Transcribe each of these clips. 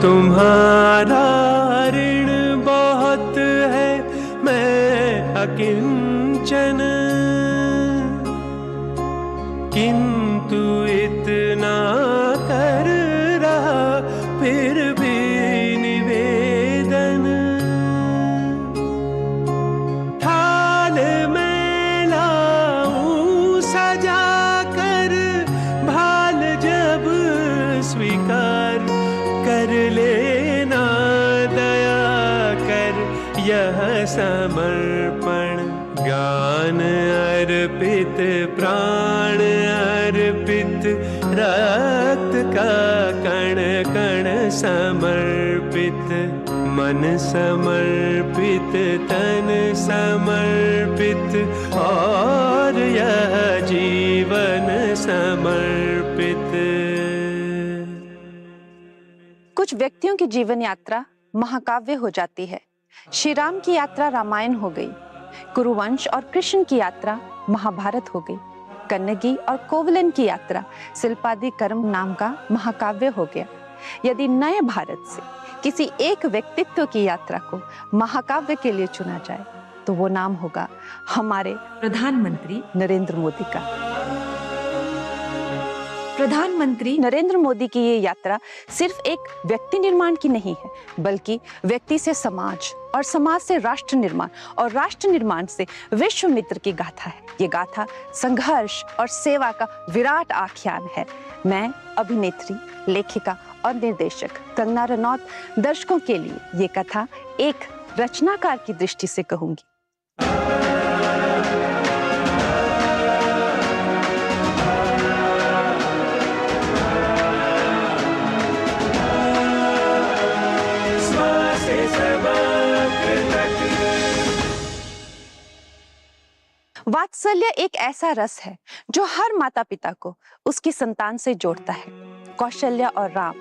तुम्हारा ऋण बहुत है, मैं अकिंचन, किंतु इतना कर रहा फिर भी निवेदन। थाल में लाऊं सजा कर, भाल जब स्वीकार कर लेना दया कर यह समर्पण। ज्ञान अर्पित, प्राण अर्पित, रक्त का कण कण समर्पित, मन समर्पित, तन समर्पित, और यह जीवन समर्पित। कुछ व्यक्तियों की जीवन यात्रा महाकाव्य हो जाती है। श्री राम की यात्रा रामायण हो गई, कुरुवंश और कृष्ण की यात्रा महाभारत हो गई, कन्नगी और कोवलन की यात्रा शिल्पादि कर्म नाम का महाकाव्य हो गया। यदि नए भारत से किसी एक व्यक्तित्व की यात्रा को महाकाव्य के लिए चुना जाए तो वो नाम होगा हमारे प्रधानमंत्री नरेंद्र मोदी का। प्रधानमंत्री नरेंद्र मोदी की ये यात्रा सिर्फ एक व्यक्ति निर्माण की नहीं है, बल्कि व्यक्ति से समाज और समाज से राष्ट्र निर्माण और राष्ट्र निर्माण से विश्व मित्र की गाथा है। ये गाथा संघर्ष और सेवा का विराट आख्यान है। मैं अभिनेत्री, लेखिका और निर्देशक कंगना रनौत दर्शकों के लिए ये कथा एक रचनाकार की दृष्टि से कहूंगी। वात्सल्य एक ऐसा रस है जो हर माता पिता को उसकी संतान से जोड़ता है। कौशल्या और राम,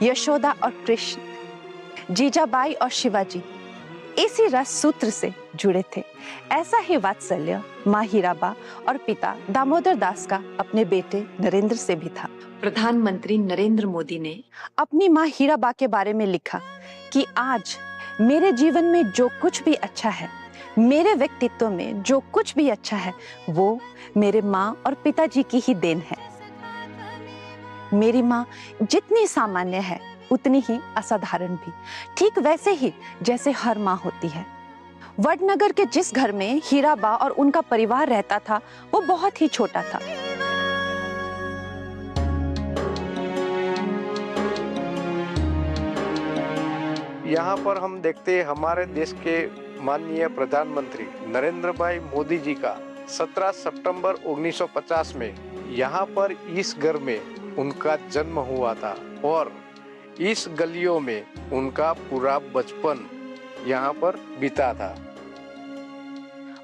यशोदा और कृष्ण, जीजाबाई और शिवाजी इसी रस सूत्र से जुड़े थे। ऐसा ही वात्सल्य माँ हीराबा और पिता दामोदर दास का अपने बेटे नरेंद्र से भी था। प्रधानमंत्री नरेंद्र मोदी ने अपनी माँ हीराबा के बारे में लिखा कि आज मेरे जीवन में जो कुछ भी अच्छा है, मेरे व्यक्तित्व में जो कुछ भी अच्छा है, वो मेरे माँ और पिताजी की ही देन है। मेरी माँ जितनी सामान्य है उतनी ही असाधारण भी, ठीक वैसे ही जैसे हर माँ होती है। वडनगर के जिस घर में हीराबा और उनका परिवार रहता था वो बहुत ही छोटा था। यहाँ पर हम देखते हैं हमारे देश के माननीय प्रधानमंत्री नरेंद्र भाई मोदी जी का 17 सितंबर 1950 में यहाँ पर इस घर में उनका जन्म हुआ था और इस गलियों में उनका पूरा बचपन यहाँ पर बीता था।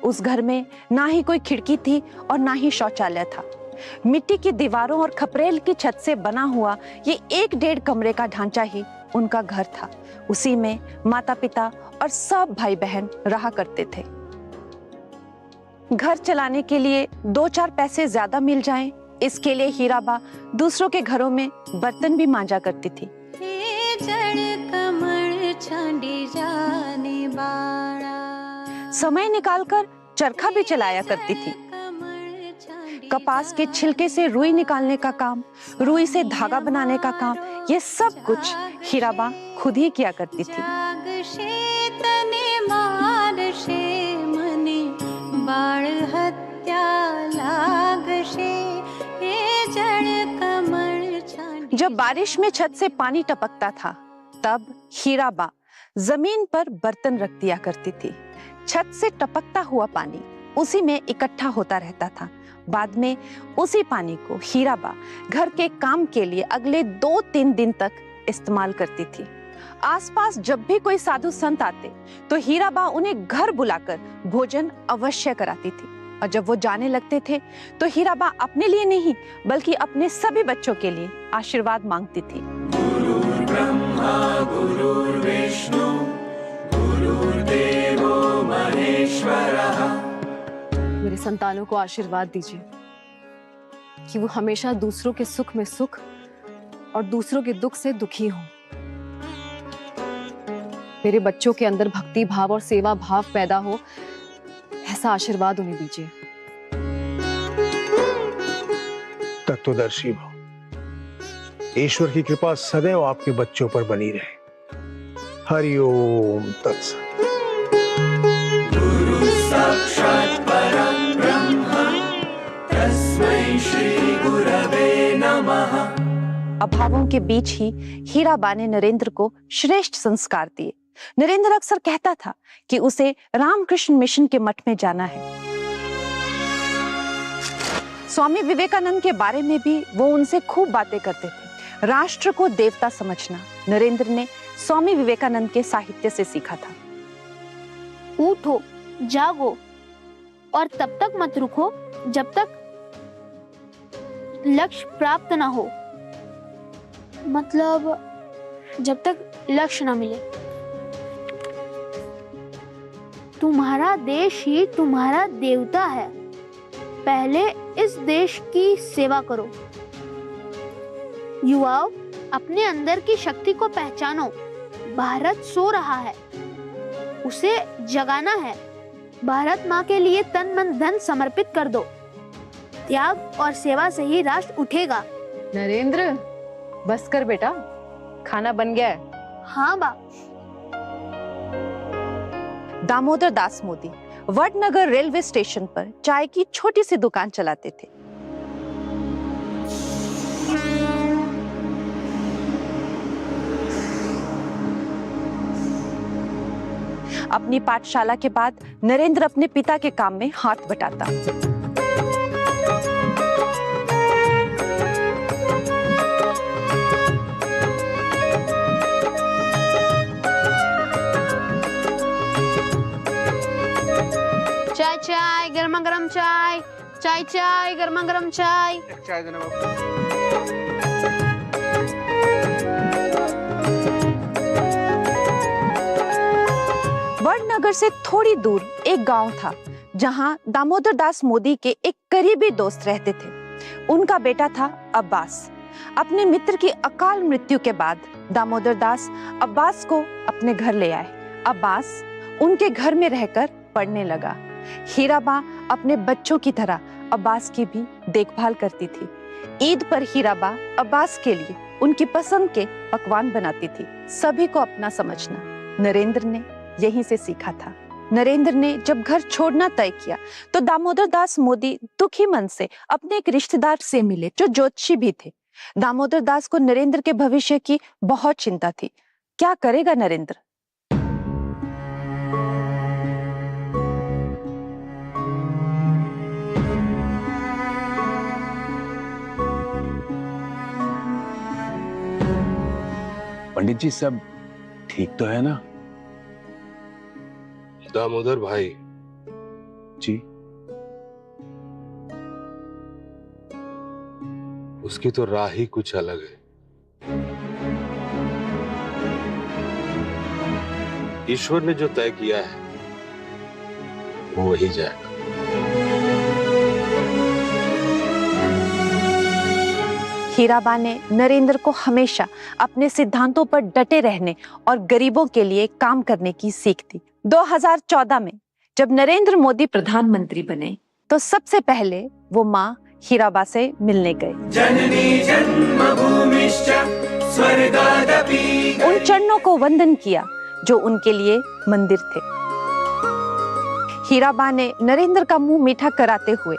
उस घर में ना ही कोई खिड़की थी और ना ही शौचालय था। मिट्टी की दीवारों और खपरेल की छत से बना हुआ ये 1-1.5 कमरे का ढांचा ही उनका घर था। उसी में माता पिता और सब भाई बहन रहा करते थे। घर चलाने के लिए 2-4 पैसे ज्यादा मिल जाएं, इसके लिए हीराबा दूसरों के घरों में बर्तन भी मांजा करती थी। समय निकालकर चरखा भी चलाया करती थी। कपास के छिलके से रुई निकालने का काम, रुई से धागा बनाने का काम, ये सब कुछ हीराबा खुद ही किया करती थी। जब बारिश में छत से पानी टपकता था तब हीराबा जमीन पर बर्तन रख दिया करती थी। छत से टपकता हुआ पानी उसी में इकट्ठा होता रहता था। बाद में उसी पानी को हीराबा घर के काम के लिए अगले 2-3 दिन तक इस्तेमाल करती थी। आसपास जब भी कोई साधु संत आते तो हीराबा उन्हें घर बुलाकर भोजन अवश्य कराती थी। और जब वो जाने लगते थे तो हीराबा अपने लिए नहीं बल्कि अपने सभी बच्चों के लिए आशीर्वाद मांगती थी। गुरुर् ब्रह्मा गुरुर् विष्णु गुरुर्देवो महेश्वरः। मेरे संतानों को आशीर्वाद दीजिए कि वो हमेशा दूसरों के सुख में सुख और दूसरों के दुख से दुखी हों। मेरे बच्चों के अंदर भक्ति भाव और सेवा भाव पैदा हो, ऐसा आशीर्वाद उन्हें दीजिए। तत्वदर्शी भव। ईश्वर की कृपा सदैव आपके बच्चों पर बनी रहे। हरि ओम तत्सत। गुरु साक्षात् परं ब्रह्म तस्मै श्री गुरवे नमः। अभावों के बीच ही हीराबा ने नरेंद्र को श्रेष्ठ संस्कार दिए। नरेंद्र अक्सर कहता था कि उसे रामकृष्ण मिशन के मठ में जाना है। स्वामी विवेकानंद के बारे में भी वो उनसे खूब बातें करते थे। राष्ट्र को देवता समझना नरेंद्र ने स्वामी विवेकानंद के साहित्य से सीखा था। उठो, जागो और तब तक मत रुको जब तक लक्ष्य प्राप्त ना हो, मतलब जब तक लक्ष्य ना मिले। तुम्हारा देश ही तुम्हारा देवता है। पहले इस देश की सेवा करो। युवाओं, अपने अंदर की शक्ति को पहचानो। भारत सो रहा है, उसे जगाना है। भारत माँ के लिए तन मन धन समर्पित कर दो। त्याग और सेवा से ही राष्ट्र उठेगा। नरेंद्र, बस कर बेटा, खाना बन गया है। हाँ बा। दामोदर दास मोदी वडनगर रेलवे स्टेशन पर चाय की छोटी सी दुकान चलाते थे। अपनी पाठशाला के बाद नरेंद्र अपने पिता के काम में हाथ बटाता। चाय चाय, गर्मा गर्म चाय। चाय चाय, गर्मा गर्म चाय। चाय देना बाबू। वडनगर से थोड़ी दूर एक गांव था जहां दामोदर दास मोदी के एक करीबी दोस्त रहते थे। उनका बेटा था अब्बास। अपने मित्र की अकाल मृत्यु के बाद दामोदर दास अब्बास को अपने घर ले आए। अब्बास उनके घर में रहकर पढ़ने लगा। हीराबा अपने बच्चों की तरह अब्बास की भी देखभाल करती थी। ईद पर हीराबा अब्बास के लिए उनकी पसंद के पकवान बनाती थी। सभी को अपना समझना नरेंद्र ने यहीं से सीखा था। नरेंद्र ने जब घर छोड़ना तय किया तो दामोदर दास मोदी दुखी मन से अपने एक रिश्तेदार से मिले जो ज्योतिषी भी थे। दामोदर दास को नरेंद्र के भविष्य की बहुत चिंता थी। क्या करेगा नरेंद्र? पंडित जी, सब ठीक तो है ना? दामोदर भाई जी, उसकी तो राह ही कुछ अलग है। ईश्वर ने जो तय किया है वो वही जाएगा। हीराबा ने नरेंद्र को हमेशा अपने सिद्धांतों पर डटे रहने और गरीबों के लिए काम करने की सीख दी। 2014 में जब नरेंद्र मोदी प्रधानमंत्री बने तो सबसे पहले वो माँ हीराबा से मिलने गए। जननी जन्मभूमिश्च स्वर्गादपि। उन चरणों को वंदन किया जो उनके लिए मंदिर थे। हीराबा ने नरेंद्र का मुंह मीठा कराते हुए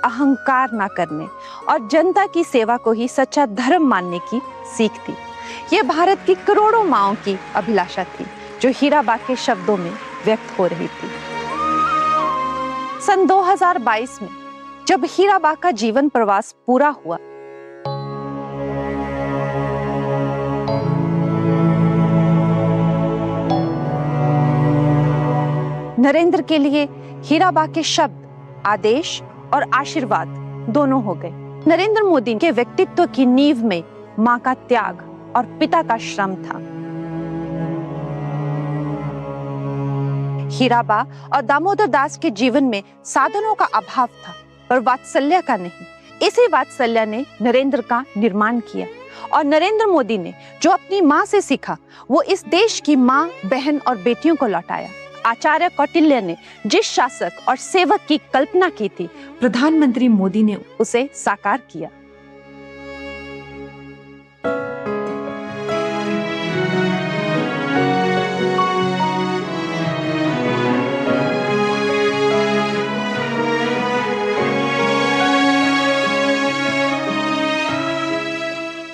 अहंकार ना करने और जनता की सेवा को ही सच्चा धर्म मानने की सीख दी। ये भारत की करोड़ों माँओं की अभिलाषा थी जो हीराबा के शब्दों में व्यक्त हो रही थी। सन 2022 में जब हीराबा का जीवन प्रवास पूरा हुआ नरेंद्र के लिए हीराबा के शब्द आदेश और आशीर्वाद दोनों हो गए। नरेंद्र मोदी के व्यक्तित्व की नींव में मां का त्याग और पिता का श्रम था। हीराबा और दामोदर दास के जीवन में साधनों का अभाव था पर वात्सल्य का नहीं। इसी वात्सल्य ने नरेंद्र का निर्माण किया और नरेंद्र मोदी ने जो अपनी माँ से सीखा वो इस देश की माँ, बहन और बेटियों को लौटाया। आचार्य कौटिल्य ने जिस शासक और सेवक की कल्पना की थी, प्रधानमंत्री मोदी ने उसे साकार किया।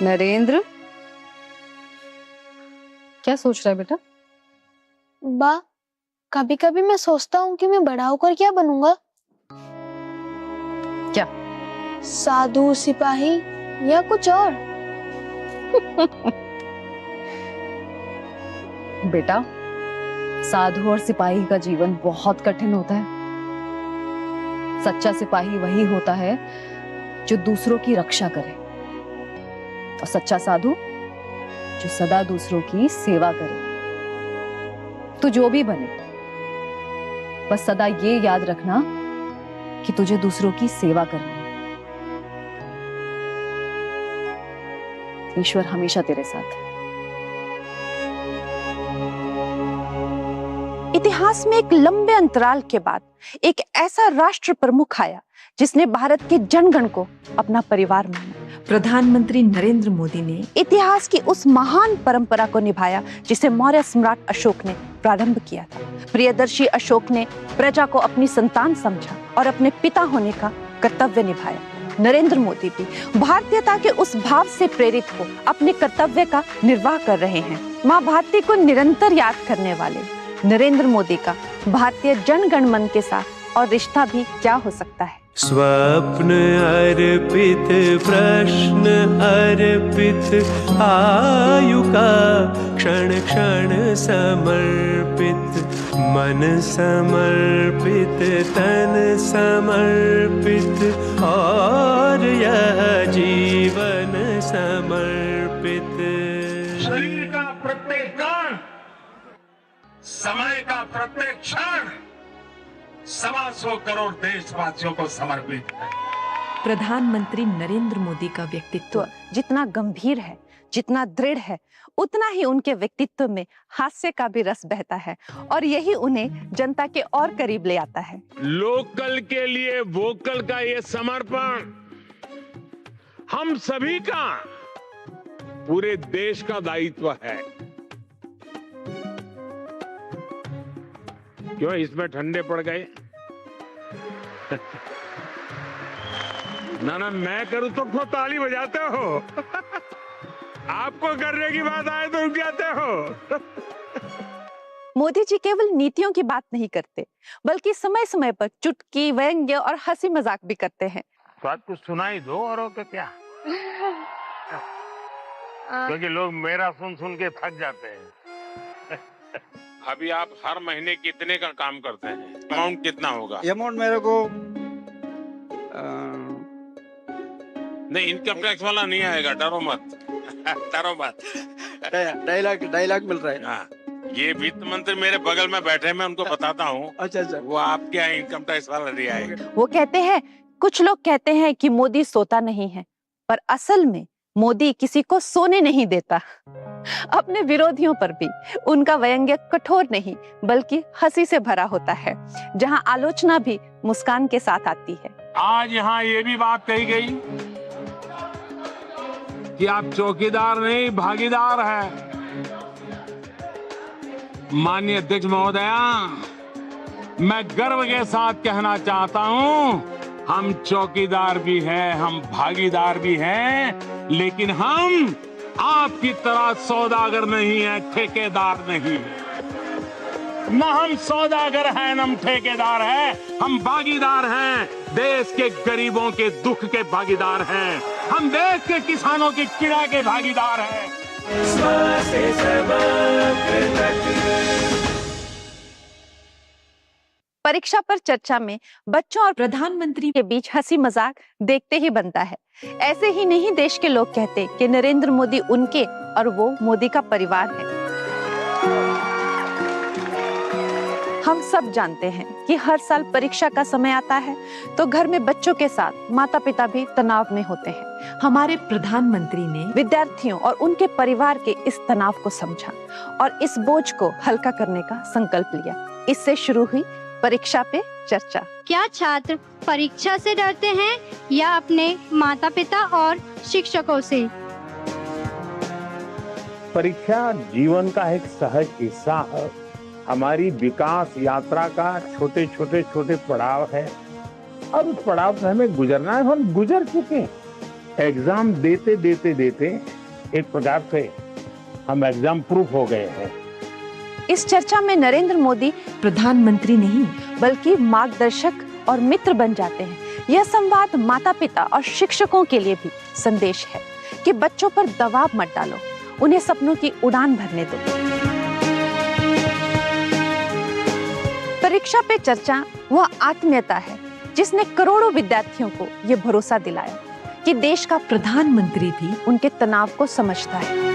नरेंद्र, क्या सोच रहा है बेटा? बा, कभी कभी मैं सोचता हूँ कि मैं बड़ा होकर क्या बनूंगा। क्या? साधु, सिपाही या कुछ और। बेटा, साधु और सिपाही का जीवन बहुत कठिन होता है। सच्चा सिपाही वही होता है जो दूसरों की रक्षा करे, और सच्चा साधु जो सदा दूसरों की सेवा करे। तू जो भी बने, बस सदा ये याद रखना कि तुझे दूसरों की सेवा करनी है। ईश्वर हमेशा तेरे साथ है। इतिहास में एक लंबे अंतराल के बाद एक ऐसा राष्ट्र प्रमुख आया जिसने भारत के जनगण को अपना परिवार माना। प्रधानमंत्री नरेंद्र मोदी ने इतिहास की उस महान परंपरा को निभाया जिसे मौर्य सम्राट अशोक ने प्रारंभ किया था। प्रियदर्शी अशोक ने प्रजा को अपनी संतान समझा और अपने पिता होने का कर्तव्य निभाया। नरेंद्र मोदी भी भारतीयता के उस भाव से प्रेरित हो अपने कर्तव्य का निर्वाह कर रहे हैं। माँ भारती को निरंतर याद करने वाले नरेंद्र मोदी का भारतीय जनगण मन के साथ और रिश्ता भी क्या हो सकता है। स्वप्न अर्पित, प्रश्न अर्पित, आयु का क्षण क्षण समर्पित, मन समर्पित, तन समर्पित, और यह जीवन समर्पित। शरीर का प्रत्येक कण, समय का प्रत्येक क्षण 125 करोड़ देशवासियों को समर्पित है। प्रधानमंत्री नरेंद्र मोदी का व्यक्तित्व जितना गंभीर है, जितना दृढ़ है, उतना ही उनके व्यक्तित्व में हास्य का भी रस बहता है और यही उन्हें जनता के और करीब ले आता है। लोकल के लिए वोकल का ये समर्पण हम सभी का, पूरे देश का दायित्व है। क्यों इसमें ठंडे पड़ गए? ना मैं करूं तो ताली बजाते हो। आपको करने की बात आए तो रुक जाते हो। मोदी जी केवल नीतियों की बात नहीं करते, बल्कि समय समय पर चुटकी, व्यंग्य और हंसी मजाक भी करते हैं। बात कुछ सुनाई दो और क्या क्या? क्योंकि लोग मेरा सुन सुन के थक जाते हैं। अभी आप हर महीने कितने का काम करते हैं? अमाउंट कितना होगा? अमाउंट मेरे को नहीं, इनकम टैक्स वाला नहीं आएगा, डरो मत। डरो मत। 2.5 लाख मिल रहा है। हाँ, ये वित्त मंत्री मेरे बगल में बैठे, मैं उनको बताता हूँ। अच्छा। वो आपके यहाँ इनकम टैक्स वाला नहीं आएगा। वो कहते हैं, कुछ लोग कहते हैं कि मोदी सोता नहीं है, पर असल में मोदी किसी को सोने नहीं देता। अपने विरोधियों पर भी उनका व्यंग्य कठोर नहीं बल्कि हंसी से भरा होता है, जहां आलोचना भी मुस्कान के साथ आती है। आज यहाँ ये भी बात कही गई कि आप चौकीदार नहीं भागीदार हैं। माननीय अध्यक्ष महोदया, मैं गर्व के साथ कहना चाहता हूँ, हम चौकीदार भी हैं, हम भागीदार भी हैं, लेकिन हम आपकी तरह सौदागर नहीं है, ठेकेदार नहीं। न हम सौदागर हैं, न हम ठेकेदार हैं, हम भागीदार हैं। देश के गरीबों के दुख के भागीदार हैं, हम देश के किसानों की पीड़ा के भागीदार हैं। परीक्षा पर चर्चा में बच्चों और प्रधानमंत्री के बीच हंसी मजाक देखते ही बनता है। ऐसे ही नहीं देश के लोग कहते कि नरेंद्र मोदी उनके और वो मोदी का परिवार है। हम सब जानते हैं कि हर साल परीक्षा का समय आता है तो घर में बच्चों के साथ माता पिता भी तनाव में होते हैं। हमारे प्रधानमंत्री ने विद्यार्थियों और उनके परिवार के इस तनाव को समझा और इस बोझ को हल्का करने का संकल्प लिया। इससे शुरू हुई परीक्षा पे चर्चा। क्या छात्र परीक्षा से डरते हैं या अपने माता पिता और शिक्षकों से? परीक्षा जीवन का एक सहज हिस्सा है। हमारी विकास यात्रा का छोटे पड़ाव है और उस पड़ाव से हमें गुजरना है। हम गुजर चुके हैं। एग्जाम देते एक प्रकार से हम एग्जाम प्रूफ हो गए हैं। इस चर्चा में नरेंद्र मोदी प्रधानमंत्री नहीं बल्कि मार्गदर्शक और मित्र बन जाते हैं। यह संवाद माता पिता और शिक्षकों के लिए भी संदेश है कि बच्चों पर दबाव मत डालो, उन्हें सपनों की उड़ान भरने दो। परीक्षा पे चर्चा वह आत्मीयता है जिसने करोड़ों विद्यार्थियों को यह भरोसा दिलाया कि देश का प्रधानमंत्री भी उनके तनाव को समझता है।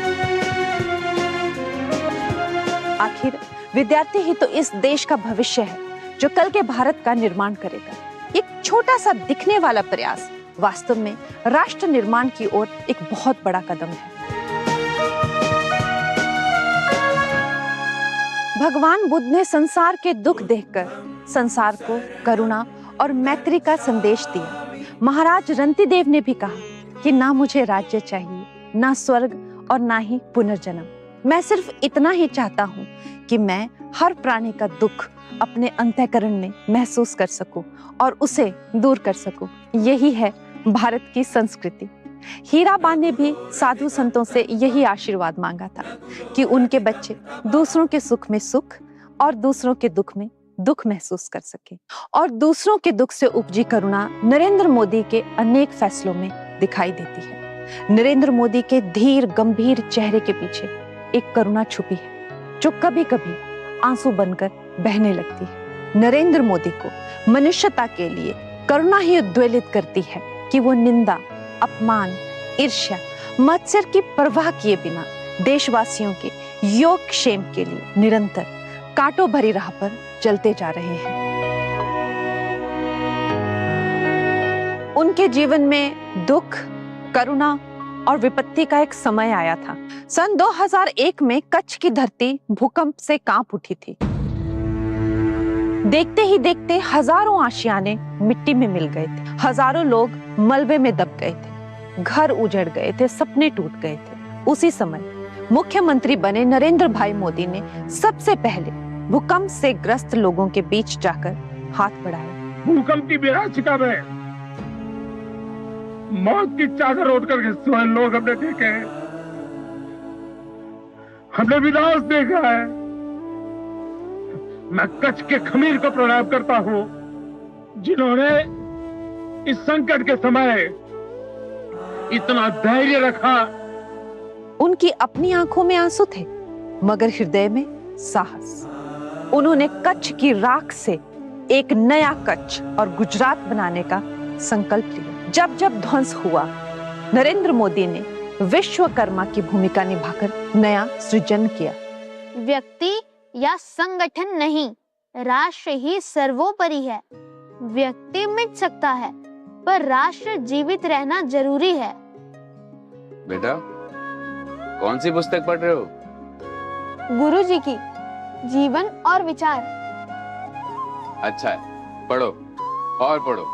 आखिर विद्यार्थी ही तो इस देश का भविष्य है जो कल के भारत का निर्माण करेगा। एक छोटा सा दिखने वाला प्रयास वास्तव में राष्ट्र निर्माण की ओर एक बहुत बड़ा कदम है। भगवान बुद्ध ने संसार के दुख देखकर संसार को करुणा और मैत्री का संदेश दिया। महाराज रंतिदेव ने भी कहा कि ना मुझे राज्य चाहिए, ना स्वर्ग और ना ही पुनर्जन्म। मैं सिर्फ इतना ही चाहता हूँ कि मैं हर प्राणी का दुख अपने अंतःकरण में महसूस कर सकूं और उसे दूर कर सकूं। यही है भारत की संस्कृति। हीराबा ने भी साधु संतों से यही आशीर्वाद मांगा था कि उनके बच्चे दूसरों के सुख में सुख और दूसरों के दुख में दुख महसूस कर सके। और दूसरों के दुख से उपजी करुणा नरेंद्र मोदी के अनेक फैसलों में दिखाई देती है। नरेंद्र मोदी के धीर गंभीर चेहरे के पीछे एक करुणा छुपी है जो कभी कभी आंसू बनकर बहने लगती है। नरेंद्र मोदी को मनुष्यता के लिए करुणा ही उद्वेलित करती है कि वो निंदा, अपमान, ईर्ष्या, मत्सर की परवाह किए बिना देशवासियों के योग क्षेम के लिए निरंतर कांटों भरी राह पर चलते जा रहे हैं। उनके जीवन में दुख, करुणा और विपत्ति का एक समय आया था। सन 2001 में कच्छ की धरती भूकंप से कांप उठी थी। देखते ही देखते हजारों आशियाने मिट्टी में मिल गए थे, हजारों लोग मलबे में दब गए थे, घर उजड़ गए थे, सपने टूट गए थे। उसी समय मुख्यमंत्री बने नरेंद्र भाई मोदी ने सबसे पहले भूकंप से ग्रस्त लोगों के बीच जाकर हाथ बढ़ाया। भूकंप की विनाशिका में मौत की चादर ओढ़ कर सोए लोग हमने देखे हैं, हमने विनाश देखा है। मैं कच्छ के खमीर को प्रणाम करता हूं जिन्होंने इस संकट के समय इतना धैर्य रखा। उनकी अपनी आंखों में आंसू थे मगर हृदय में साहस। उन्होंने कच्छ की राख से एक नया कच्छ और गुजरात बनाने का संकल्प लिया। जब जब ध्वंस हुआ, नरेंद्र मोदी ने विश्वकर्मा की भूमिका निभाकर नया सृजन किया। व्यक्ति या संगठन नहीं, राष्ट्र ही सर्वोपरि है। व्यक्ति मिट सकता है पर राष्ट्र जीवित रहना जरूरी है। बेटा, कौन सी पुस्तक पढ़ रहे हो? गुरुजी की जीवन और विचार। अच्छा है, पढ़ो और पढ़ो।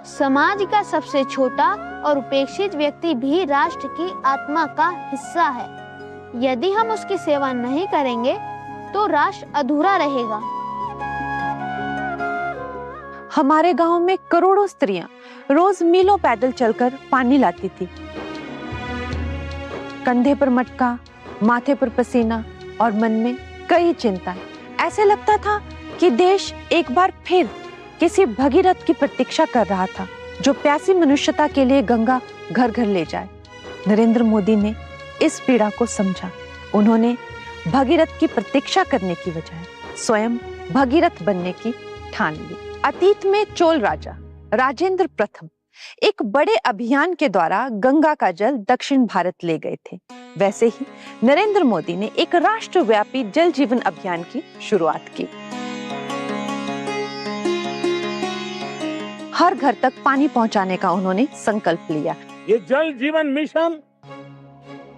समाज का सबसे छोटा और उपेक्षित व्यक्ति भी राष्ट्र की आत्मा का हिस्सा है। यदि हम उसकी सेवा नहीं करेंगे तो राष्ट्र अधूरा रहेगा। हमारे गांव में करोड़ों स्त्रियां रोज मीलों पैदल चलकर पानी लाती थी। कंधे पर मटका, माथे पर पसीना और मन में कई चिंताएं। ऐसे लगता था कि देश एक बार फिर किसी भगीरथ की प्रतीक्षा कर रहा था जो प्यासी मनुष्यता के लिए गंगा घर घर ले जाए। नरेंद्र मोदी ने इस पीड़ा को समझा। उन्होंने भगीरथ की प्रतीक्षा करने की बजाय स्वयं भगीरथ बनने की ठान ली। अतीत में चोल राजा राजेंद्र प्रथम एक बड़े अभियान के द्वारा गंगा का जल दक्षिण भारत ले गए थे, वैसे ही नरेंद्र मोदी ने एक राष्ट्रव्यापी जल जीवन अभियान की शुरुआत की। हर घर तक पानी पहुंचाने का उन्होंने संकल्प लिया। ये जल जीवन मिशन,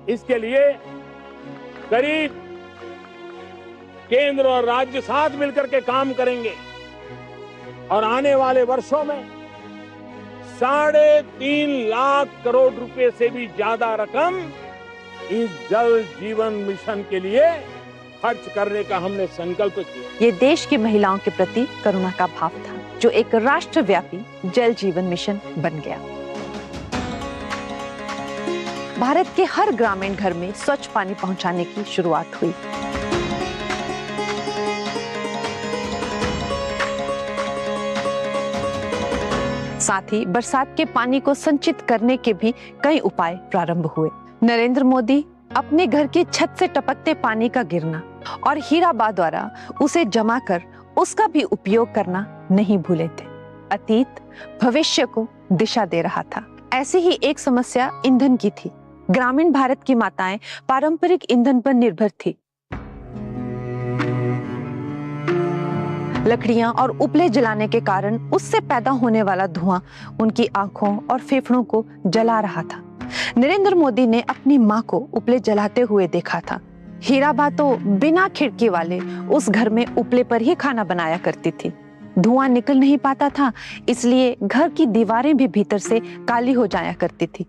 इसके लिए करीब केंद्र और राज्य साथ मिलकर के काम करेंगे और आने वाले वर्षों में 3.5 लाख करोड़ रुपए से भी ज्यादा रकम इस जल जीवन मिशन के लिए खर्च करने का हमने संकल्प किया। ये देश की महिलाओं के प्रति करुणा का भाव था, जो एक राष्ट्रव्यापी जल जीवन मिशन बन गया। भारत के हर ग्रामीण घर में स्वच्छ पानी पहुंचाने की शुरुआत हुई। साथ ही बरसात के पानी को संचित करने के भी कई उपाय प्रारंभ हुए। नरेंद्र मोदी अपने घर की छत से टपकते पानी का गिरना और हीराबा द्वारा उसे जमा कर उसका भी उपयोग करना नहीं भूले थे। अतीत भविष्य को दिशा दे रहा था। ऐसी ही एक समस्या ईंधन की थी। ग्रामीण भारत की माताएं पारंपरिक ईंधन पर निर्भर थी। लकड़ियां और उपले जलाने के कारण उससे पैदा होने वाला धुआं उनकी आंखों और फेफड़ों को जला रहा था। नरेंद्र मोदी ने अपनी मां को उपले जलाते हुए देखा था। हीराबा तो बिना खिड़की वाले उस घर में उपले पर ही खाना बनाया करती थी। धुआं निकल नहीं पाता था, इसलिए घर की दीवारें भी भीतर से काली हो जाया करती थी।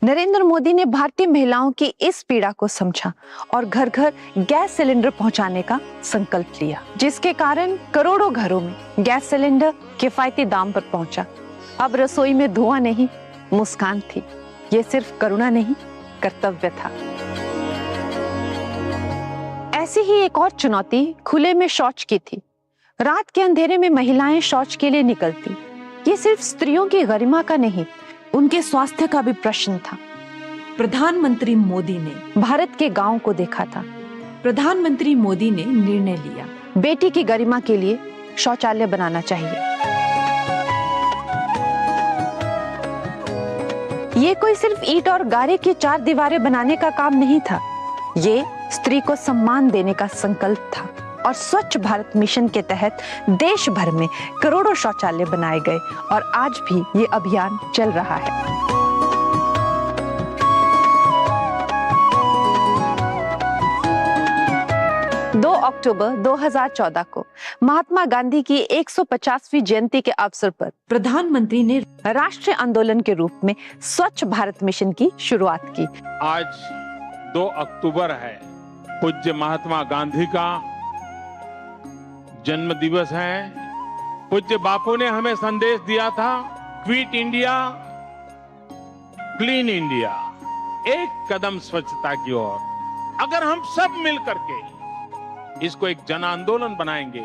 नरेंद्र मोदी ने भारतीय महिलाओं की इस पीड़ा को समझा और घर घर गैस सिलेंडर पहुंचाने का संकल्प लिया, जिसके कारण करोड़ों घरों में गैस सिलेंडर किफायती दाम पर पहुंचा। अब रसोई में धुआं नहीं, मुस्कान थी। ये सिर्फ करुणा नहीं, कर्तव्य था। ऐसी ही एक और चुनौती खुले में शौच की थी। रात के अंधेरे में महिलाएं शौच के लिए निकलती। ये सिर्फ स्त्रियों की गरिमा का नहीं, उनके स्वास्थ्य का भी प्रश्न था। प्रधानमंत्री मोदी ने भारत के गांव को देखा था। प्रधानमंत्री मोदी ने निर्णय लिया, बेटी की गरिमा के लिए शौचालय बनाना चाहिए। ये कोई सिर्फ ईंट और गारे की 4 दीवारें बनाने का काम नहीं था। ये स्त्री को सम्मान देने का संकल्प था और स्वच्छ भारत मिशन के तहत देश भर में करोड़ों शौचालय बनाए गए और आज भी ये अभियान चल रहा है। 2 अक्टूबर 2014 को महात्मा गांधी की 150वीं जयंती के अवसर पर प्रधानमंत्री ने राष्ट्रीय आंदोलन के रूप में स्वच्छ भारत मिशन की शुरुआत की। आज 2 अक्टूबर है, पूज्य महात्मा गांधी का जन्म दिवस है। पूज्य बापू ने हमें संदेश दिया था, क्विट इंडिया क्लीन इंडिया, एक कदम स्वच्छता की ओर। अगर हम सब मिलकर के इसको एक जन आंदोलन बनाएंगे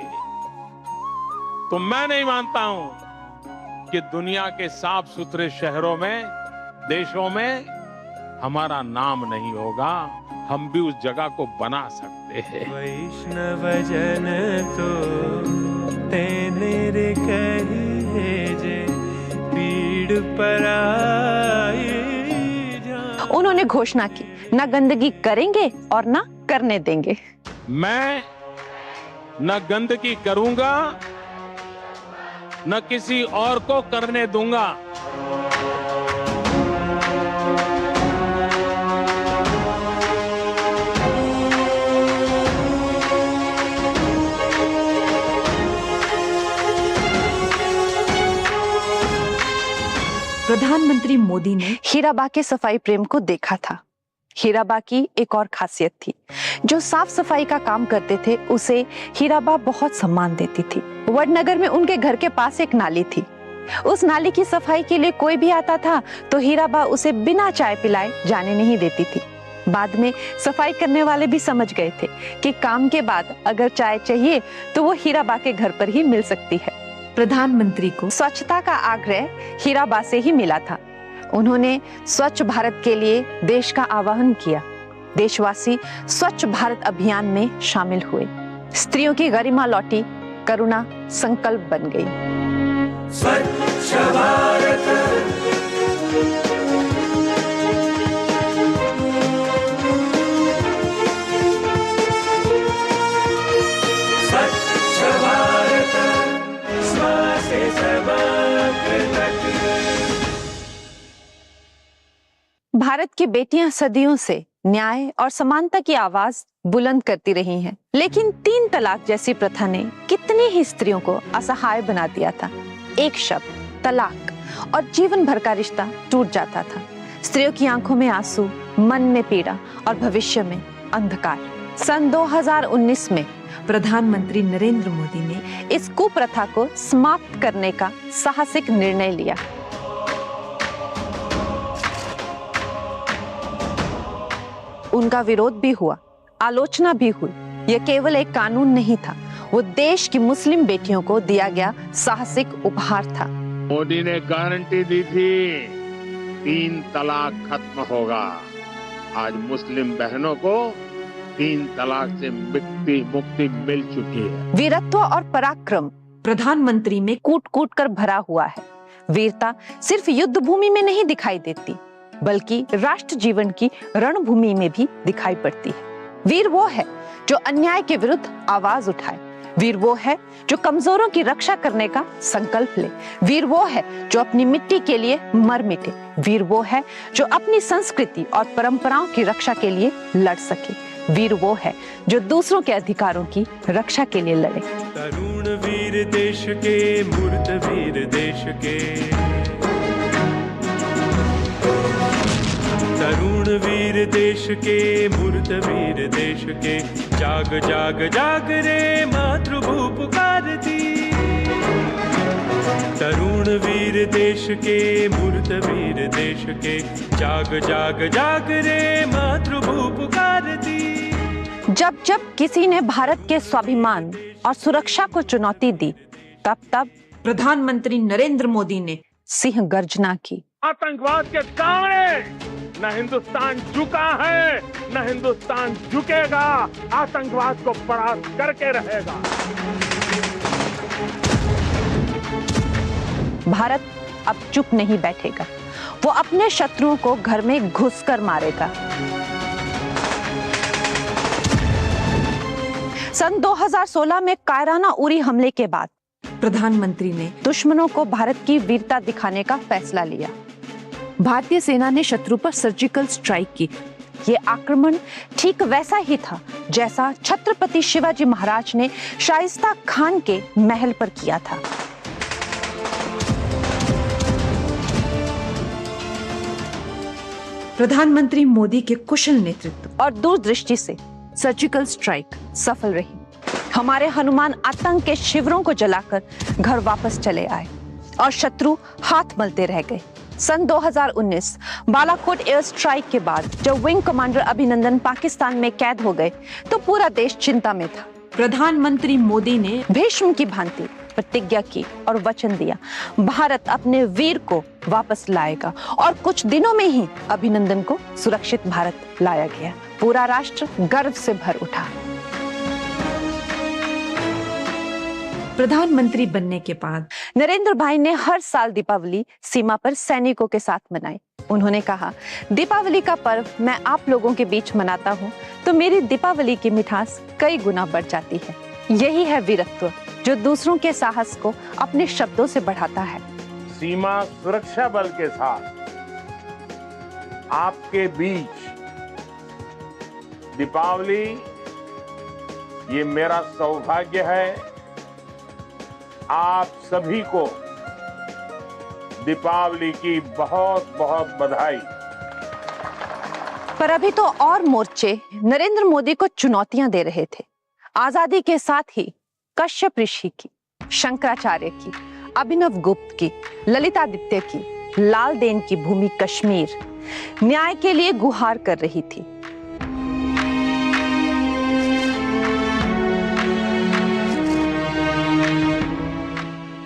तो मैं नहीं मानता हूं कि दुनिया के साफ सुथरे शहरों में, देशों में हमारा नाम नहीं होगा। हम भी उस जगह को बना सकते हैं। वैष्णव जन तो तेरे कहिए जे पीड़ पराई। उन्होंने घोषणा की, न गंदगी करेंगे और न करने देंगे। मैं न गंदगी करूंगा, न किसी और को करने दूंगा। प्रधानमंत्री मोदी ने हीराबा के सफाई प्रेम को देखा था। हीराबा की एक और खासियत थी, जो साफ सफाई का काम करते थे उसे हीराबा बहुत सम्मान देती थी। वडनगर में उनके घर के पास एक नाली थी। उस नाली की सफाई के लिए कोई भी आता था तो हीराबा उसे बिना चाय पिलाए जाने नहीं देती थी। बाद में सफाई करने वाले भी समझ गए थे कि काम के बाद अगर चाय चाहिए तो वो हीराबा के घर पर ही मिल सकती है। प्रधानमंत्री को स्वच्छता का आग्रह हीराबा से ही मिला था। उन्होंने स्वच्छ भारत के लिए देश का आह्वान किया। देशवासी स्वच्छ भारत अभियान में शामिल हुए। स्त्रियों की गरिमा लौटी, करुणा संकल्प बन गई। स्वच्छ भारत भारत की बेटियां सदियों से न्याय और समानता की आवाज बुलंद करती रही हैं, लेकिन 3 तलाक जैसी प्रथा ने कितनी ही स्त्रियों को असहाय बना दिया था। एक शब्द तलाक और जीवन भर का रिश्ता टूट जाता था। स्त्रियों की आंखों में आंसू, मन में पीड़ा और भविष्य में अंधकार। सन 2019 में प्रधानमंत्री नरेंद्र मोदी ने इस कुप्रथा को समाप्त करने का साहसिक निर्णय लिया। उनका विरोध भी हुआ, आलोचना भी हुई। यह केवल एक कानून नहीं था, वो देश की मुस्लिम बेटियों को दिया गया साहसिक उपहार था। मोदी ने गारंटी दी थी 3 तलाक खत्म होगा। आज मुस्लिम बहनों को 3 तलाक से मुक्ति मिल चुकी है। वीरत्व और पराक्रम प्रधानमंत्री में कूट कूट कर भरा हुआ है। वीरता सिर्फ युद्ध भूमि में नहीं दिखाई देती, बल्कि राष्ट्र जीवन की रणभूमि में भी दिखाई पड़ती है। वीर वो है जो अन्याय के विरुद्ध आवाज उठाए। वीर वो है जो कमजोरों की रक्षा करने का संकल्प ले। वीर वो है जो अपनी मिट्टी के लिए मर मिटे। वीर वो है जो अपनी संस्कृति और परंपराओं की रक्षा के लिए लड़ सके। वीर वो है जो दूसरों के अधिकारों की रक्षा के लिए लड़े। तरुण वीर देश के, मूर्त वीर देश के, तरुण वीर देश के, मूर्त वीर देश के, जाग जाग जाग रे मातृभू पुकारती। तरुण वीर देश के, मूर्त वीर देश के, जाग जाग जाग रे मातृभू पुकारती। जब जब किसी ने भारत के स्वाभिमान और सुरक्षा को चुनौती दी, तब तब प्रधानमंत्री नरेंद्र मोदी ने सिंह गर्जना की। आतंकवाद के सामने न हिंदुस्तान झुका है, न हिंदुस्तान झुकेगा। आतंकवाद को परास्त करके रहेगा। भारत अब चुप नहीं बैठेगा, वो अपने शत्रुओं को घर में घुसकर मारेगा। सन 2016 में कायराना उरी हमले के बाद प्रधानमंत्री ने दुश्मनों को भारत की वीरता दिखाने का फैसला लिया। भारतीय सेना ने शत्रु पर सर्जिकल स्ट्राइक की। ये आक्रमण ठीक वैसा ही था जैसा छत्रपति शिवाजी महाराज ने शाइस्ता खान के महल पर किया था। प्रधानमंत्री मोदी के कुशल नेतृत्व और दूरदृष्टि से सर्जिकल स्ट्राइक सफल रही। हमारे हनुमान आतंक के शिविरों को जलाकर घर वापस चले आए और शत्रु हाथ मलते रह गए। सन 2019 बालाकोट एयर स्ट्राइक के बाद जब विंग कमांडर अभिनंदन पाकिस्तान में कैद हो गए तो पूरा देश चिंता में था। प्रधानमंत्री मोदी ने भीष्म की भांति प्रतिज्ञा की और वचन दिया, भारत अपने वीर को वापस लाएगा। और कुछ दिनों में ही अभिनंदन को सुरक्षित भारत लाया गया। पूरा राष्ट्र गर्व से भर उठा। प्रधानमंत्री बनने के बाद नरेंद्र भाई ने हर साल दीपावली सीमा पर सैनिकों के साथ मनाई। उन्होंने कहा, दीपावली का पर्व मैं आप लोगों के बीच मनाता हूँ तो मेरी दीपावली की मिठास कई गुना बढ़ जाती है। यही है वीरत्व जो दूसरों के साहस को अपने शब्दों से बढ़ाता है। सीमा सुरक्षा बल के साथ आपके बीच दीपावली, ये मेरा सौभाग्य है। आप सभी को दीपावली की बहुत बहुत बधाई। पर अभी तो और मोर्चे नरेंद्र मोदी को चुनौतियां दे रहे थे। आजादी के साथ ही कश्यप ऋषि की, शंकराचार्य की, अभिनव गुप्त की, ललितादित्य की, लालदेन की भूमि कश्मीर न्याय के लिए गुहार कर रही थी।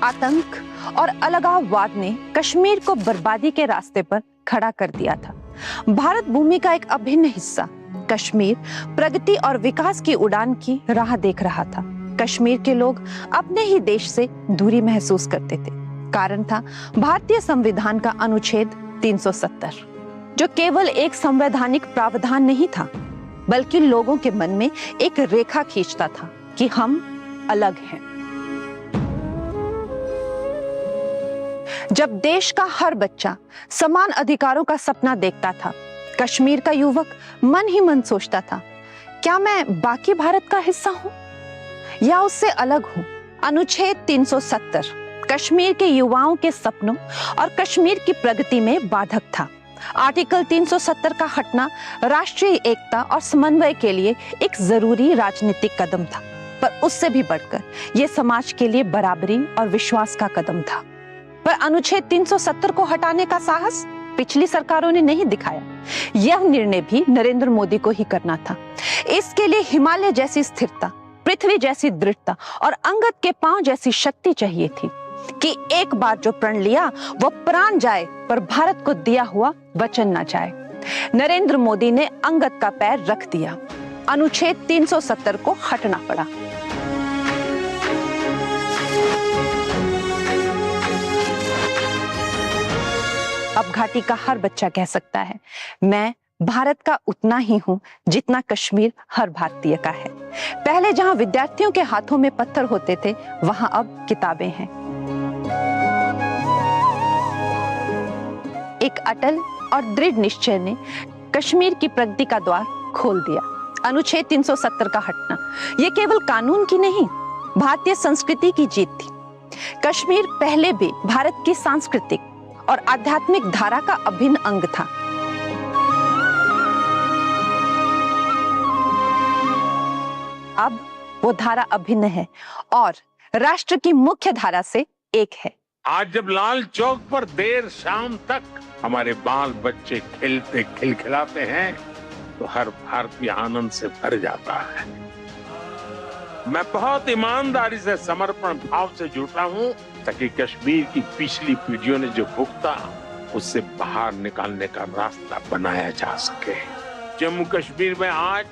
आतंक और अलगाववाद ने कश्मीर को बर्बादी के रास्ते पर खड़ा कर दिया था। भारत भूमि का एक अभिन्न हिस्सा कश्मीर प्रगति और विकास की उड़ान की राह देख रहा था। कश्मीर के लोग अपने ही देश से दूरी महसूस करते थे। कारण था भारतीय संविधान का अनुच्छेद 370, जो केवल एक संवैधानिक प्रावधान नहीं था, बल्कि लोगों के मन में एक रेखा खींचता था कि हम अलग हैं। जब देश का हर बच्चा समान अधिकारों का सपना देखता था, कश्मीर का युवक मन ही मन सोचता था, क्या मैं बाकी भारत का हिस्सा हूं या उससे अलग हूं? अनुच्छेद 370 कश्मीर के युवाओं के सपनों और कश्मीर की प्रगति में बाधक था। आर्टिकल 370 का हटना राष्ट्रीय एकता और समन्वय के लिए एक जरूरी राजनीतिक कदम था, पर उससे भी बढ़कर यह समाज के लिए बराबरी और विश्वास का कदम था। पर अनुच्छेद 370 को हटाने का साहस पिछली सरकारों ने नहीं दिखाया। यह निर्णय भी नरेंद्र मोदी को ही करना था। इसके लिए हिमालय जैसी स्थिरता, पृथ्वी जैसी दृढ़ता और अंगद के पांव जैसी शक्ति चाहिए थी कि एक बार जो प्रण लिया वो प्राण जाए पर भारत को दिया हुआ वचन ना जाए। नरेंद्र मोदी ने अंगद का पैर रख दिया। अनुच्छेद 370 को हटना पड़ा। अब घाटी का हर बच्चा कह सकता है, मैं भारत का उतना ही हूं जितना कश्मीर हर भारतीय का है। पहले जहां विद्यार्थियों के हाथों में पत्थर होते थे, वहां अब किताबें हैं। एक अटल और दृढ़ निश्चय ने कश्मीर की प्रगति का द्वार खोल दिया। अनुच्छेद 370 का हटना यह केवल कानून की नहीं, भारतीय संस्कृति की जीत थी। कश्मीर पहले भी भारत की सांस्कृतिक और आध्यात्मिक धारा का अभिन्न अंग था। अब वो धारा अभिन्न है और राष्ट्र की मुख्य धारा से एक है। आज जब लाल चौक पर देर शाम तक हमारे बाल बच्चे खेलते खिलखिलाते हैं तो हर भारतीय आनंद से भर जाता है। मैं बहुत ईमानदारी से समर्पण भाव से जुटा हूं ताकि कश्मीर की पिछली पीढ़ियों ने जो भुगता उससे बाहर निकालने का रास्ता बनाया जा सके। जम्मू कश्मीर में आज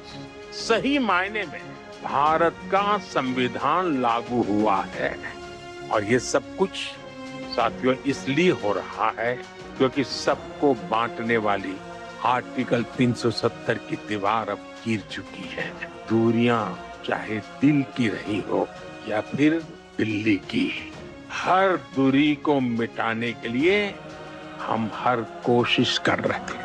सही मायने में भारत का संविधान लागू हुआ है और ये सब कुछ साथियों इसलिए हो रहा है क्योंकि सबको बांटने वाली आर्टिकल 370 की दीवार अब गिर चुकी है। दूरियां चाहे दिल की रही हो या फिर दिल्ली की, हर दूरी को मिटाने के लिए हम हर कोशिश कर रहे थे।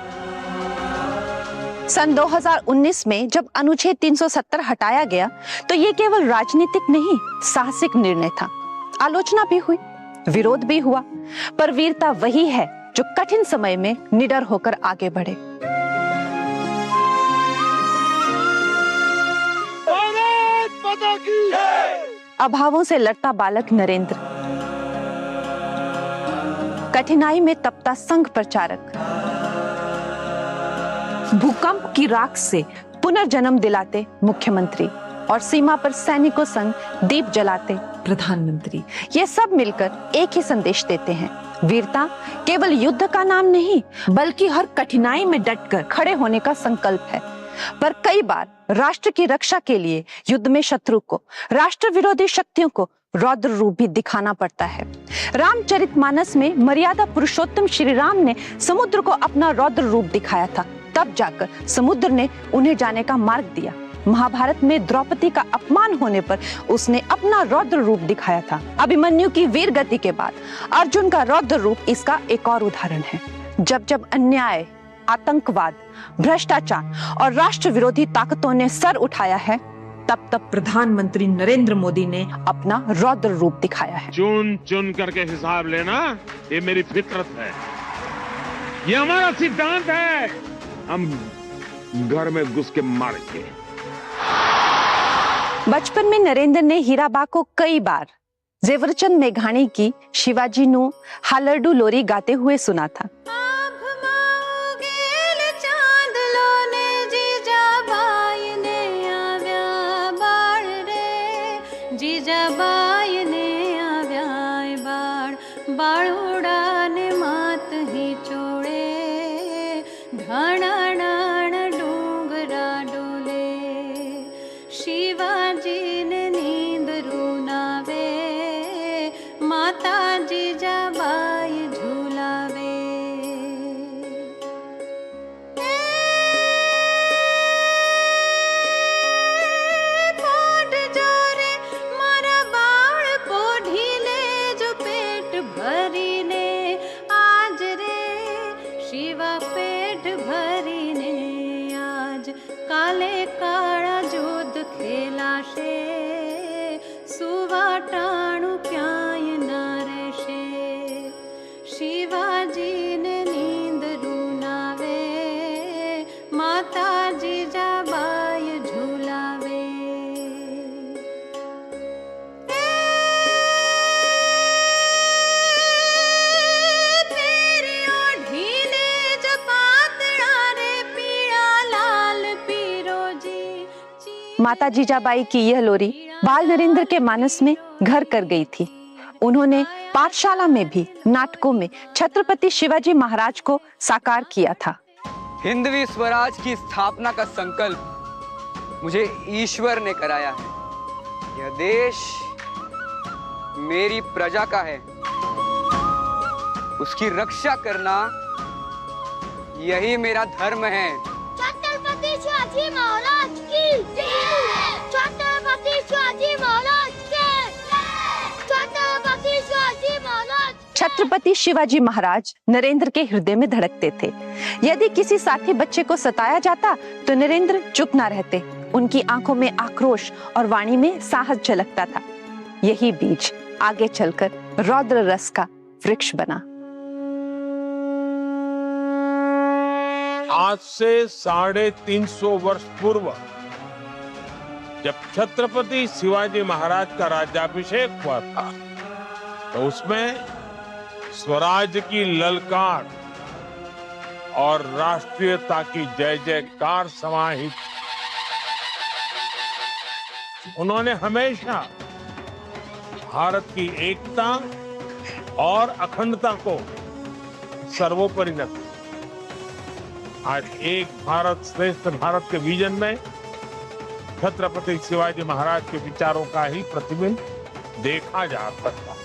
सन 2019 में जब अनुच्छेद 370 हटाया गया तो ये केवल राजनीतिक नहीं, साहसिक निर्णय था। आलोचना भी हुई, विरोध भी हुआ, पर वीरता वही है जो कठिन समय में निडर होकर आगे बढ़े। अभावों से लड़ता बालक नरेंद्र, कठिनाई में तपता संघ प्रचारक, भूकंप की राख से पुनर्जन्म दिलाते मुख्यमंत्री और सीमा पर सैनिकों संग दीप जलाते प्रधानमंत्री, ये सब मिलकर एक ही संदेश देते हैं। वीरता केवल युद्ध का नाम नहीं, बल्कि हर कठिनाई में डटकर खड़े होने का संकल्प है। पर कई बार राष्ट्र की रक्षा के लिए युद्ध में शत्रु को, राष्ट्र विरोधी शक्तियों को रौद्र रूप भी दिखाना पड़ता है। रामचरितमानस में मर्यादा पुरुषोत्तम श्री राम ने समुद्र को अपना रौद्र रूप दिखाया था, तब जाकर समुद्र ने उन्हें जाने का मार्ग दिया। महाभारत में द्रौपदी का अपमान होने पर उसने अपना रौद्र रूप दिखाया था। अभिमन्यु की वीर गति के बाद अर्जुन का रौद्र रूप इसका एक और उदाहरण है। जब जब अन्याय, आतंकवाद, भ्रष्टाचार और राष्ट्र विरोधी ताकतों ने सर उठाया है, तब तब प्रधानमंत्री नरेंद्र मोदी ने अपना रौद्र रूप दिखाया है। चुन चुन करके हिसाब लेना ये मेरी फितरत है, ये हमारा सिद्धांत है। हम घर में घुस के मारेंगे। बचपन में नरेंद्र ने हीराबा को कई बार जेवरचंद मेघाणी की शिवाजी नु हालरडू लोरी गाते हुए सुना था। शिवा पेट भरी કાલે કાળા જુદ ખેલાશે સુવાટાણું ક્યાંય ના રહેશે શિવાજીને નીંદ રૂનાવે માતા જીજાબાઈ ઝુલાવે माता जीजाबाई की यह लोरी बाल नरेंद्र के मानस में घर कर गई थी। उन्होंने पाठशाला में भी नाटकों में छत्रपति शिवाजी महाराज को साकार किया था। हिंदवी स्वराज की स्थापना का संकल्प मुझे ईश्वर ने कराया है। यह देश मेरी प्रजा का है, उसकी रक्षा करना यही मेरा धर्म है। छत्रपति शिवाजी महाराज की छत्रपति शिवाजी महाराज की छत्रपति शिवाजी महाराज। छत्रपति शिवाजी महाराज नरेंद्र के हृदय में धड़कते थे। यदि किसी साथी बच्चे को सताया जाता तो नरेंद्र चुप ना रहते। उनकी आंखों में आक्रोश और वाणी में साहस झलकता था। यही बीज आगे चलकर रौद्र रस का वृक्ष बना। आज से 350 वर्ष पूर्व जब छत्रपति शिवाजी महाराज का राज्याभिषेक हुआ था तो उसमें स्वराज की ललकार और राष्ट्रीयता की जय जयकार समाहित। उन्होंने हमेशा भारत की एकता और अखंडता को सर्वोपरि रखा। आज एक भारत श्रेष्ठ भारत के विजन में छत्रपति शिवाजी महाराज के विचारों का ही प्रतिबिंब देखा जा सकता है।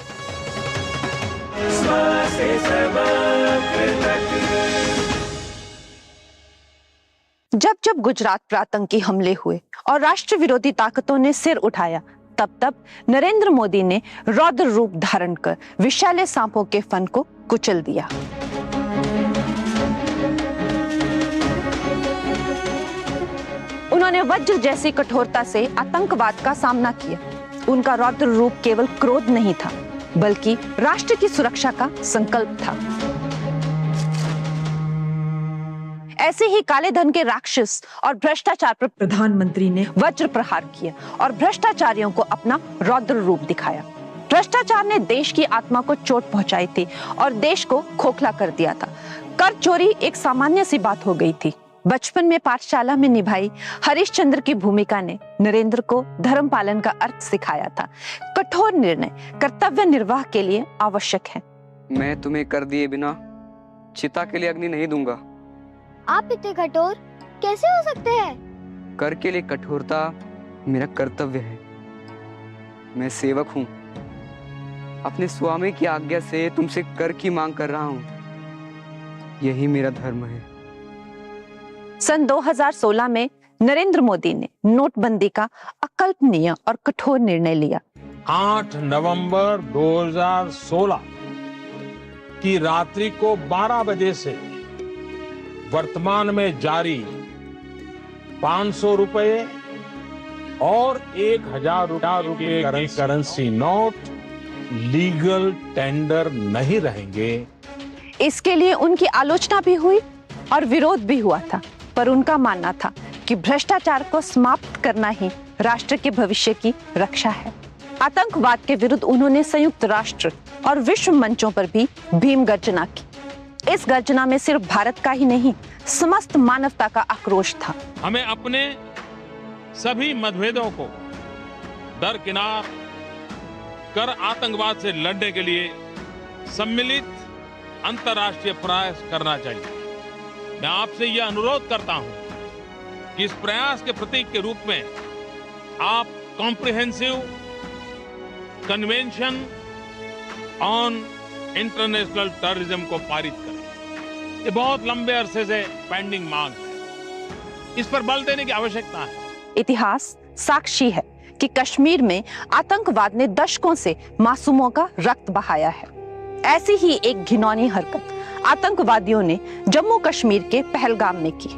जब जब गुजरात पर आतंकी हमले हुए और राष्ट्र विरोधी ताकतों ने सिर उठाया, तब तब नरेंद्र मोदी ने रौद्र रूप धारण कर विषैले सांपों के फन को कुचल दिया। उन्होंने वज्र जैसी कठोरता से आतंकवाद का सामना किया। उनका रौद्र रूप केवल क्रोध नहीं था, बल्कि राष्ट्र की सुरक्षा का संकल्प था। ऐसे ही काले धन के राक्षस और भ्रष्टाचार पर प्रधानमंत्री ने वज्र प्रहार किया और भ्रष्टाचारियों को अपना रौद्र रूप दिखाया। भ्रष्टाचार ने देश की आत्मा को चोट पहुंचाई थी और देश को खोखला कर दिया था। कर चोरी एक सामान्य सी बात हो गई थी। बचपन में पाठशाला में निभाई हरिश्चंद्र की भूमिका ने नरेंद्र को धर्म पालन का अर्थ सिखाया था। कठोर निर्णय कर्तव्य निर्वाह के लिए आवश्यक है। मैं तुम्हें कर दिए बिना चिता के लिए अग्नि नहीं दूंगा। आप इतने कठोर कैसे हो सकते हैं? कर के लिए कठोरता मेरा कर्तव्य है। मैं सेवक हूँ। अपने स्वामी की आज्ञा से तुमसे कर की मांग कर रहा हूँ। यही मेरा धर्म है। सन 2016 में नरेंद्र मोदी ने नोटबंदी का अकल्पनीय और कठोर निर्णय लिया। 8 नवंबर 2016 की रात्रि को 12 बजे से वर्तमान में जारी 500 रुपए और 1000 रुपए करेंसी नोट लीगल टेंडर नहीं रहेंगे। इसके लिए उनकी आलोचना भी हुई और विरोध भी हुआ था, पर उनका मानना था कि भ्रष्टाचार को समाप्त करना ही राष्ट्र के भविष्य की रक्षा है। आतंकवाद के विरुद्ध उन्होंने संयुक्त राष्ट्र और विश्व मंचों पर भी भीम गर्जना की। इस गर्जना में सिर्फ भारत का ही नहीं, समस्त मानवता का आक्रोश था। हमें अपने सभी मतभेदों को दरकिनार कर आतंकवाद से लड़ने के लिए सम्मिलित अंतर्राष्ट्रीय प्रयास करना चाहिए। मैं आपसे यह अनुरोध करता हूं कि इस प्रयास के प्रतीक के रूप में आप comprehensive convention on international terrorism को पारित करें। ये बहुत लंबे अरसे से पेंडिंग मांग है। इस पर बल देने की आवश्यकता है। इतिहास साक्षी है कि कश्मीर में आतंकवाद ने दशकों से मासूमों का रक्त बहाया है। ऐसी ही एक घिनौनी हरकत आतंकवादियों ने जम्मू कश्मीर के पहलगाम में की।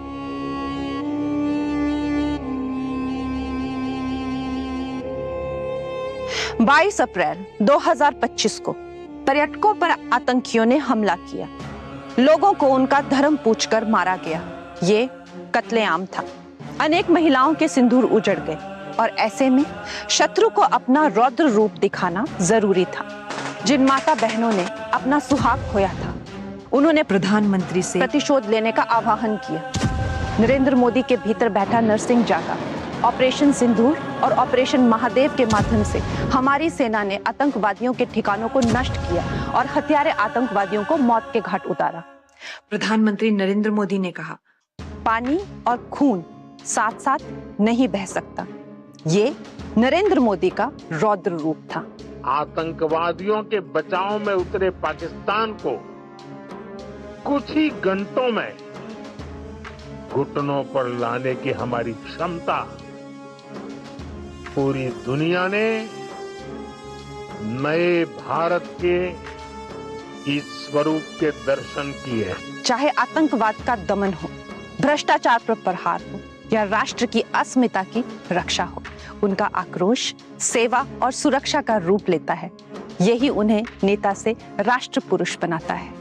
22 अप्रैल 2025 को पर्यटकों पर आतंकियों ने हमला किया। लोगों को उनका धर्म पूछकर मारा गया। ये कत्लेआम था। अनेक महिलाओं के सिंदूर उजड़ गए और ऐसे में शत्रु को अपना रौद्र रूप दिखाना जरूरी था। जिन माता बहनों ने अपना सुहाग खोया था, उन्होंने प्रधानमंत्री से प्रतिशोध लेने का आह्वान किया। नरेंद्र मोदी के भीतर बैठा नरसिंह जागा। ऑपरेशन सिंदूर और ऑपरेशन महादेव के माध्यम से हमारी सेना ने आतंकवादियों के ठिकानों को नष्ट किया और हत्यारे आतंकवादियों को मौत के घाट उतारा। प्रधानमंत्री नरेंद्र मोदी ने कहा, पानी और खून साथ साथ नहीं बह सकता। ये नरेंद्र मोदी का रौद्र रूप था। आतंकवादियों के बचाव में उतरे पाकिस्तान को कुछ ही घंटों में घुटनों पर लाने की हमारी क्षमता पूरी दुनिया ने नए भारत के इस स्वरूप के दर्शन किए। चाहे आतंकवाद का दमन हो, भ्रष्टाचार पर प्रहार हो या राष्ट्र की अस्मिता की रक्षा हो, उनका आक्रोश सेवा और सुरक्षा का रूप लेता है। यही उन्हें नेता से राष्ट्र पुरुष बनाता है।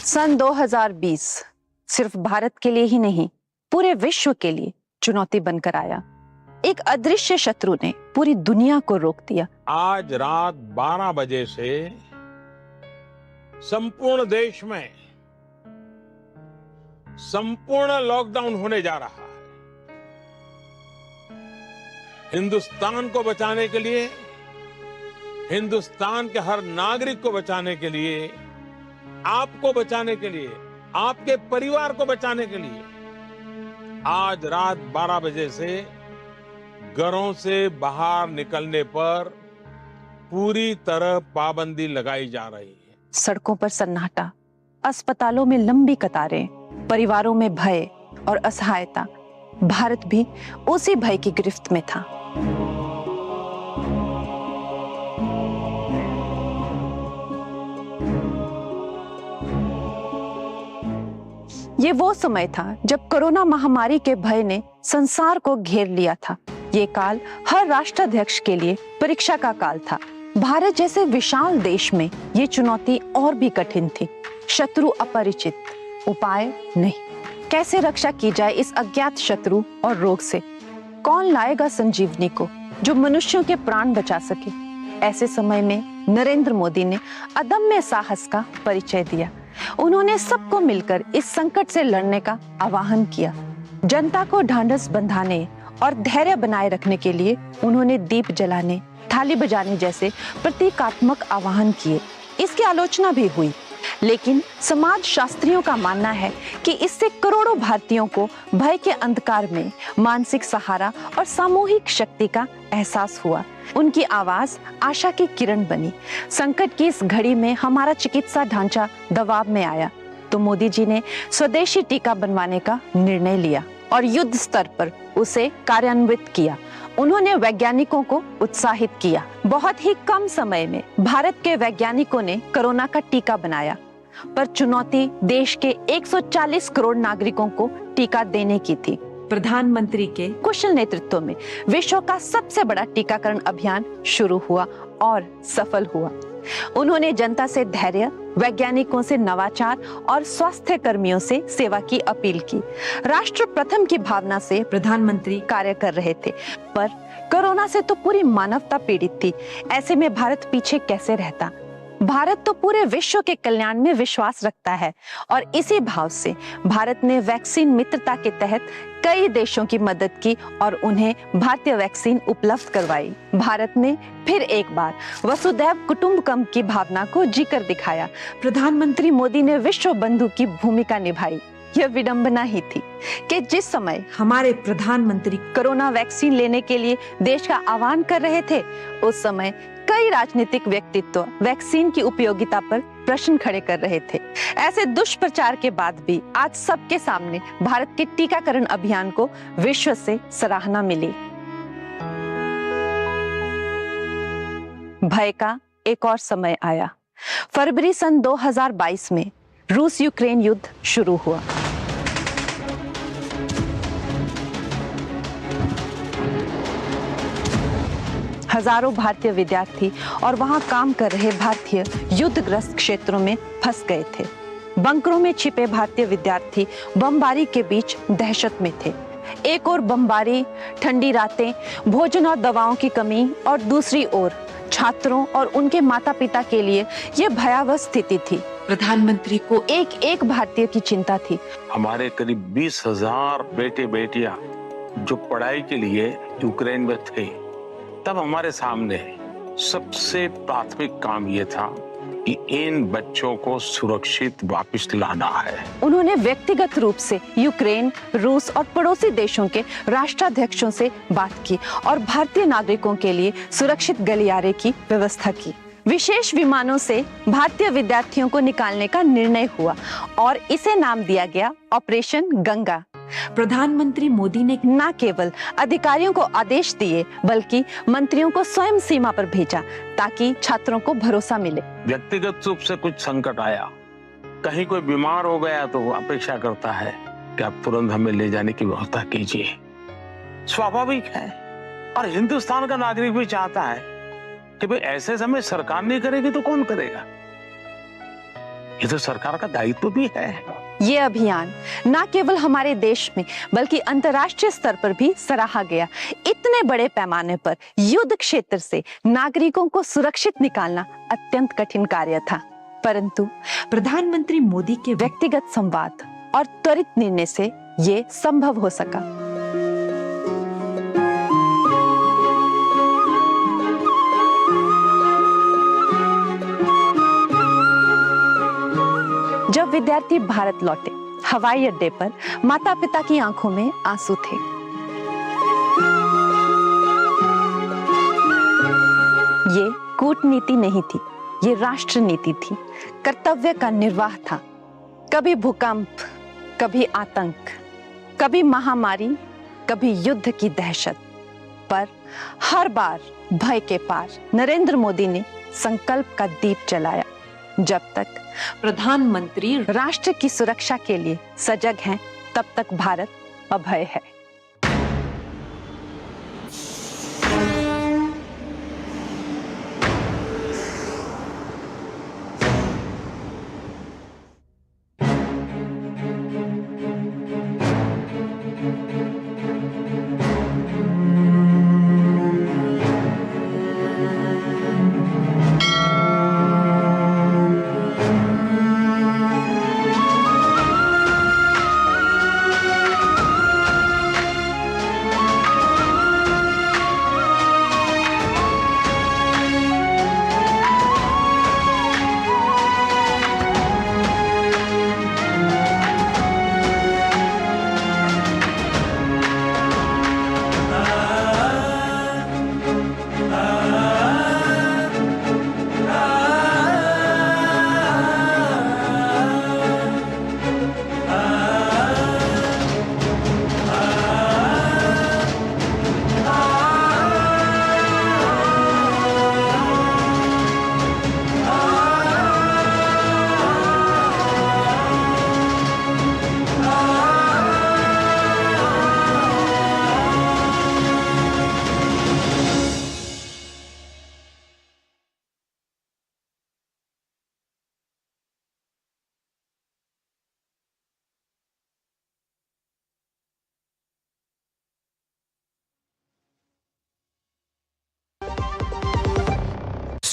सन 2020 सिर्फ भारत के लिए ही नहीं, पूरे विश्व के लिए चुनौती बनकर आया। एक अदृश्य शत्रु ने पूरी दुनिया को रोक दिया। आज रात 12 बजे से संपूर्ण देश में संपूर्ण लॉकडाउन होने जा रहा है। हिंदुस्तान को बचाने के लिए, हिंदुस्तान के हर नागरिक को बचाने के लिए, आपको बचाने के लिए, आपके परिवार को बचाने के लिए आज रात 12 बजे से घरों से बाहर निकलने पर पूरी तरह पाबंदी लगाई जा रही है। सड़कों पर सन्नाटा, अस्पतालों में लंबी कतारें, परिवारों में भय और असहायता। भारत भी उसी भय की गिरफ्त में था। ये वो समय था जब कोरोना महामारी के भय ने संसार को घेर लिया था। ये काल हर राष्ट्राध्यक्ष के लिए परीक्षा का काल था। भारत जैसे विशाल देश में ये चुनौती और भी कठिन थी। शत्रु अपरिचित, उपाय नहीं। कैसे रक्षा की जाए इस अज्ञात शत्रु और रोग से? कौन लाएगा संजीवनी को जो मनुष्यों के प्राण बचा सके? ऐसे समय में नरेंद्र मोदी ने अदम्य साहस का परिचय दिया। उन्होंने सबको मिलकर इस संकट से लड़ने का आह्वान किया। जनता को ढांढस बंधाने और धैर्य बनाए रखने के लिए उन्होंने दीप जलाने, थाली बजाने जैसे प्रतीकात्मक आह्वान किए। इसकी आलोचना भी हुई, लेकिन समाज शास्त्रियों का मानना है कि इससे करोड़ों भारतीयों को भय के अंधकार में मानसिक सहारा और सामूहिक शक्ति का एहसास हुआ। उनकी आवाज आशा की किरण बनी। संकट की इस घड़ी में हमारा चिकित्सा ढांचा दबाव में आया तो मोदी जी ने स्वदेशी टीका बनवाने का निर्णय लिया और युद्ध स्तर पर उसे कार्यान्वित किया। उन्होंने वैज्ञानिकों को उत्साहित किया। बहुत ही कम समय में भारत के वैज्ञानिकों ने कोरोना का टीका बनाया, पर चुनौती देश के 140 करोड़ नागरिकों को टीका देने की थी। प्रधानमंत्री के कुशल नेतृत्व में विश्व का सबसे बड़ा टीकाकरण अभियान शुरू हुआ और सफल हुआ। उन्होंने जनता से धैर्य, वैज्ञानिकों से नवाचार और स्वास्थ्य कर्मियों से सेवा की अपील की। राष्ट्र प्रथम की भावना से प्रधानमंत्री कार्य कर रहे थे, पर कोरोना से तो पूरी मानवता पीड़ित थी। ऐसे में भारत पीछे कैसे रहता? भारत तो पूरे विश्व के कल्याण में विश्वास रखता है और इसी भाव से भारत ने वैक्सीन मित्रता के तहत कई देशों की मदद की और उन्हें भारतीय वैक्सीन उपलब्ध करवाई। भारत ने फिर एक बार वसुधैव कुटुंबकम की भावना को जी कर दिखाया। प्रधानमंत्री मोदी ने विश्व बंधु की भूमिका निभाई। यह विडंबना ही थी कि जिस समय हमारे प्रधानमंत्री कोरोना वैक्सीन लेने के लिए देश का आह्वान कर रहे थे, उस समय कई राजनीतिक व्यक्तित्व वैक्सीन की उपयोगिता पर प्रश्न खड़े कर रहे थे। ऐसे दुष्प्रचार के बाद भी आज सबके सामने भारत के टीकाकरण अभियान को विश्व से सराहना मिली। भय का एक और समय आया। फरवरी सन 2022 में रूस यूक्रेन युद्ध शुरू हुआ। हजारों भारतीय विद्यार्थी और वहां काम कर रहे भारतीय युद्धग्रस्त क्षेत्रों में फंस गए थे। बंकरों में छिपे भारतीय विद्यार्थी बमबारी के बीच दहशत में थे। एक ओर बमबारी, ठंडी रातें, भोजन और दवाओं की कमी, और दूसरी ओर छात्रों और उनके माता पिता के लिए यह भयावह स्थिति थी। प्रधानमंत्री को एक एक भारतीय की चिंता थी। हमारे करीब 20,000 बेटे बेटियां जो पढ़ाई के लिए यूक्रेन में थे, तब हमारे सामने सबसे प्राथमिक काम ये था कि इन बच्चों को सुरक्षित वापस लाना है। उन्होंने व्यक्तिगत रूप से यूक्रेन, रूस और पड़ोसी देशों के राष्ट्राध्यक्षों से बात की और भारतीय नागरिकों के लिए सुरक्षित गलियारे की व्यवस्था की। विशेष विमानों से भारतीय विद्यार्थियों को निकालने का निर्णय हुआ और इसे नाम दिया गया ऑपरेशन गंगा। प्रधानमंत्री मोदी ने न केवल अधिकारियों को आदेश दिए बल्कि मंत्रियों को स्वयं सीमा पर भेजा ताकि छात्रों को भरोसा मिले। व्यक्तिगत रूप से कुछ संकट आया, कहीं कोई बीमार हो गया तो अपेक्षा करता है कि आप तुरंत हमें ले जाने की व्यवस्था कीजिए। स्वाभाविक है, और हिंदुस्तान का नागरिक भी चाहता है कि भाई ऐसे समय सरकार नहीं करेगी तो कौन करेगा। ये तो सरकार का दायित्व भी है। ये अभियान न केवल हमारे देश में बल्कि अंतर्राष्ट्रीय स्तर पर भी सराहा गया। इतने बड़े पैमाने पर युद्ध क्षेत्र से नागरिकों को सुरक्षित निकालना अत्यंत कठिन कार्य था, परंतु प्रधानमंत्री मोदी के व्यक्तिगत संवाद और त्वरित निर्णय से ये संभव हो सका। जब विद्यार्थी भारत लौटे, हवाई अड्डे पर माता पिता की आंखों में आंसू थे। ये कूटनीति नहीं थी, ये राष्ट्र नीति थी, कर्तव्य का निर्वाह था। कभी भूकंप, कभी आतंक, कभी महामारी, कभी युद्ध की दहशत, पर हर बार भय के पार नरेंद्र मोदी ने संकल्प का दीप जलाया। जब तक प्रधानमंत्री राष्ट्र की सुरक्षा के लिए सजग हैं, तब तक भारत अभय है।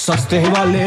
सस्ते वाले